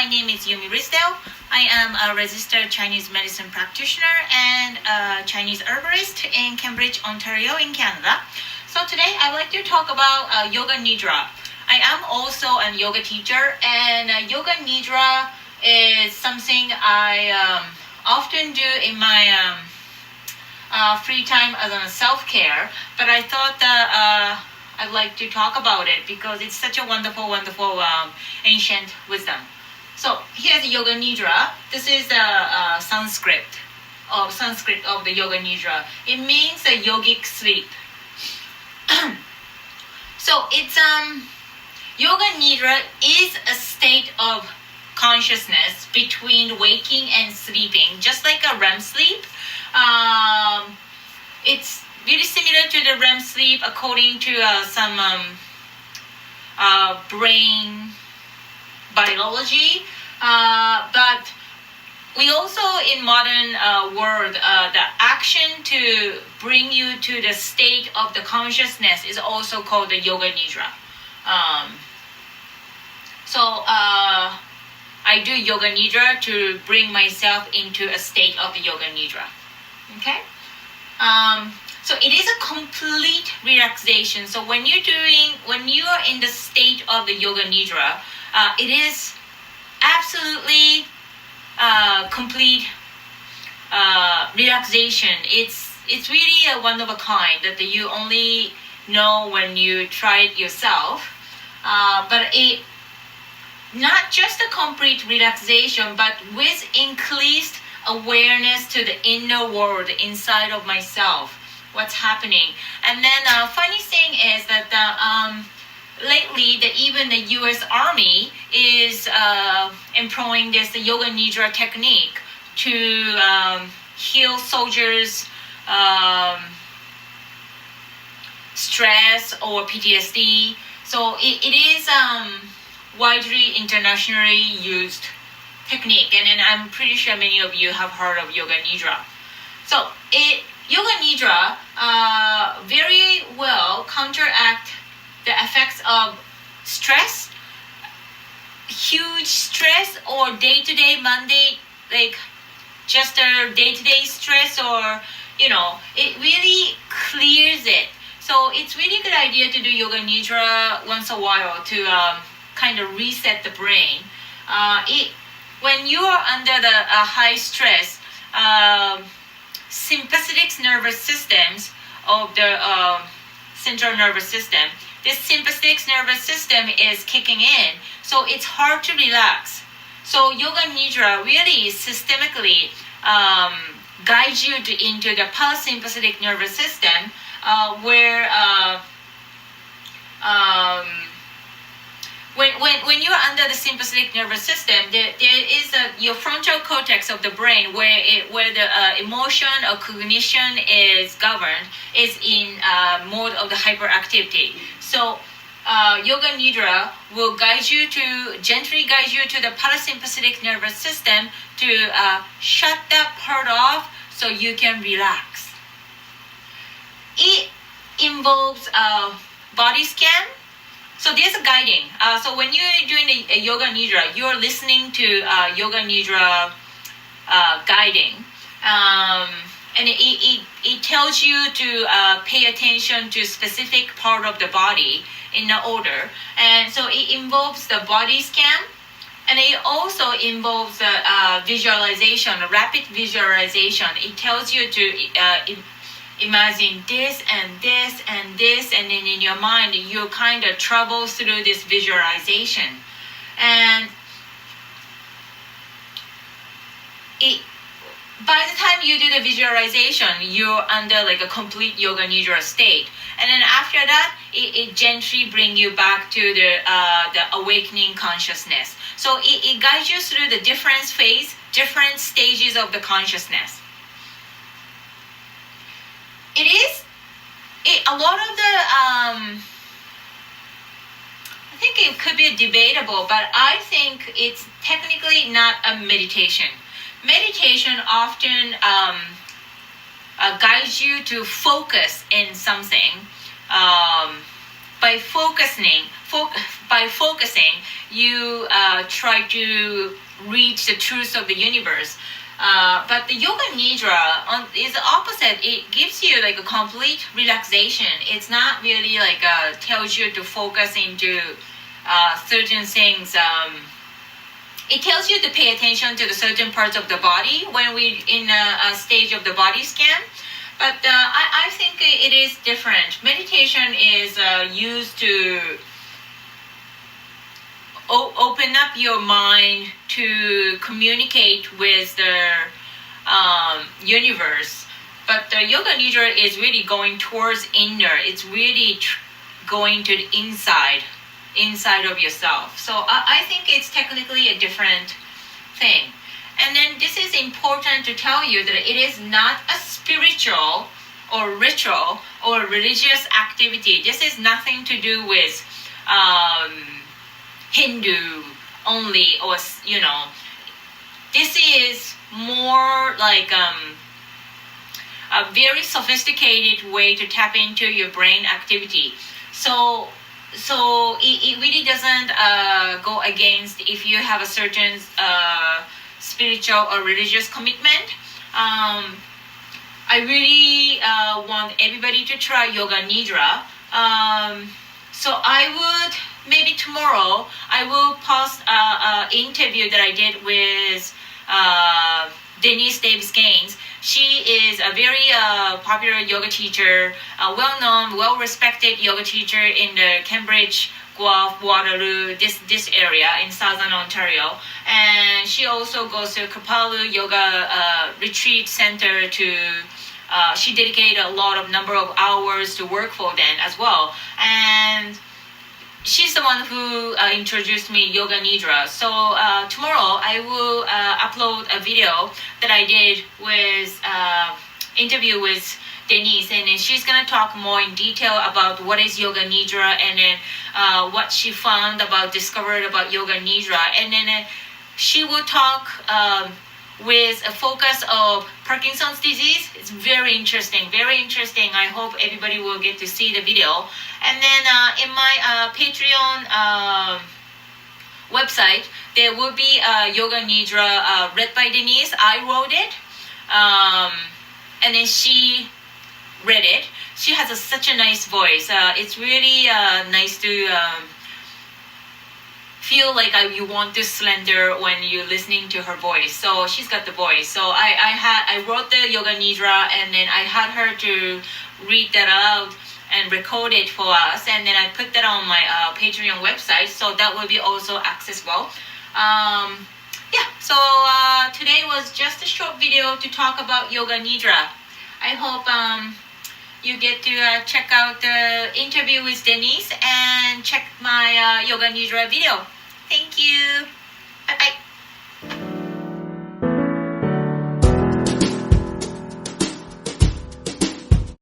my name is Yumi Ridsdale. I am a registered Chinese medicine practitioner and a Chinese herbalist in Cambridge, Ontario in Canada. So today I'd like to talk about Yoga Nidra. I am also a yoga teacher, and Yoga Nidra is something I often do in my free time as a self-care, but I thought that I'd like to talk about it because it's such a wonderful ancient wisdom. So here's Yoga Nidra. This is the Sanskrit of the Yoga Nidra. It means a yogic sleep. So it's Yoga Nidra is a state of consciousness between waking and sleeping, just like a REM sleep. It's really similar to the REM sleep according to some brain biology, but we also in modern world, the action to bring you to the state of the consciousness is also called the Yoga Nidra. So I do Yoga Nidra to bring myself into a state of the Yoga Nidra. Okay? So it is a complete relaxation. So when you are in the state of the Yoga Nidra, it is absolutely complete relaxation. It's really a one of a kind that you only know when you try it yourself. But it not just a complete relaxation, but with increased awareness to the inner world inside of myself, what's happening. And then funny thing is that lately even the U.S. Army is employing this Yoga Nidra technique to heal soldiers' stress or PTSD. So it is widely internationally used technique, and then I'm pretty sure many of you have heard of Yoga Nidra. So Yoga Nidra very well counteract the effects of stress, huge stress, or day-to-day Monday, like just a day-to-day stress, or it really clears it. So it's really a good idea to do Yoga Nidra once a while to kind of reset the brain. When you are under the high stress, sympathetic nervous systems of the central nervous system, this sympathetic nervous system is kicking in, so it's hard to relax. So Yoga Nidra really systemically guides you into the parasympathetic nervous system, where when you're under the sympathetic nervous system, there is your frontal cortex of the brain where the emotion or cognition is governed, is in mode of the hyperactivity. So Yoga Nidra will gently guide you to the parasympathetic nervous system to shut that part off so you can relax. It involves body scan. So there's a guiding. So when you're doing a Yoga Nidra, you're listening to Yoga Nidra guiding. And it tells you to pay attention to specific part of the body in the order. And so it involves the body scan. And it also involves visualization, rapid visualization. It tells you to imagine this and this and this, and then in your mind you kind of travel through this visualization. And by the time you do the visualization, you're under like a complete Yoga Nidra state. And then after that, it gently brings you back to the awakening consciousness. So it guides you through the different stages of the consciousness. A lot of the, I think it could be debatable, but I think it's technically not a meditation. Meditation often guides you to focus in something, but by focusing, you try to reach the truth of the universe. But the Yoga Nidra is the opposite. It gives you like a complete relaxation. It's not really like tells you to focus into certain things. It tells you to pay attention to the certain parts of the body when we're in a stage of the body scan. But I think it is different. Meditation is used to open up your mind to communicate with the universe. But the Yoga Nidra is really going towards inner. It's really going to the inside of yourself. So I think it's technically a different thing. And then this is important to tell you that it is not a spiritual or ritual or religious activity. This is nothing to do with Hindu only, or this is more like a very sophisticated way to tap into your brain activity. So it really doesn't go against if you have a certain spiritual or religious commitment. I really want everybody to try Yoga Nidra. So I would, maybe tomorrow, I will post an interview that I did with Denise Davis-Gaines. She is a very popular yoga teacher, well-known, well-respected yoga teacher in the Cambridge, Guelph, Waterloo, this area in Southern Ontario. And she also goes to Kripalu Yoga Retreat Center to, she dedicated a lot of number of hours to work for them as well. And she's the one who introduced me Yoga Nidra. So tomorrow I will upload a video that I did with interview with Denise, and then she's gonna talk more in detail about what is Yoga Nidra, and then what she found about, discovered about Yoga Nidra, and then she will talk with a focus of Parkinson's disease. It's very interesting, very interesting. I hope everybody will get to see the video. And then in my Patreon website, there will be Yoga Nidra read by Denise. I wrote it, and then she read it. She has such a nice voice. It's really nice to feel like you want to slender when you're listening to her voice. So she's got the voice. So I wrote the Yoga Nidra, and then I had her to read that out and record it for us, and then I put that on my Patreon website, so that will be also accessible. Yeah, so today was just a short video to talk about Yoga Nidra. I hope you get to check out the interview with Denise and check my Yoga Nidra video. Thank you.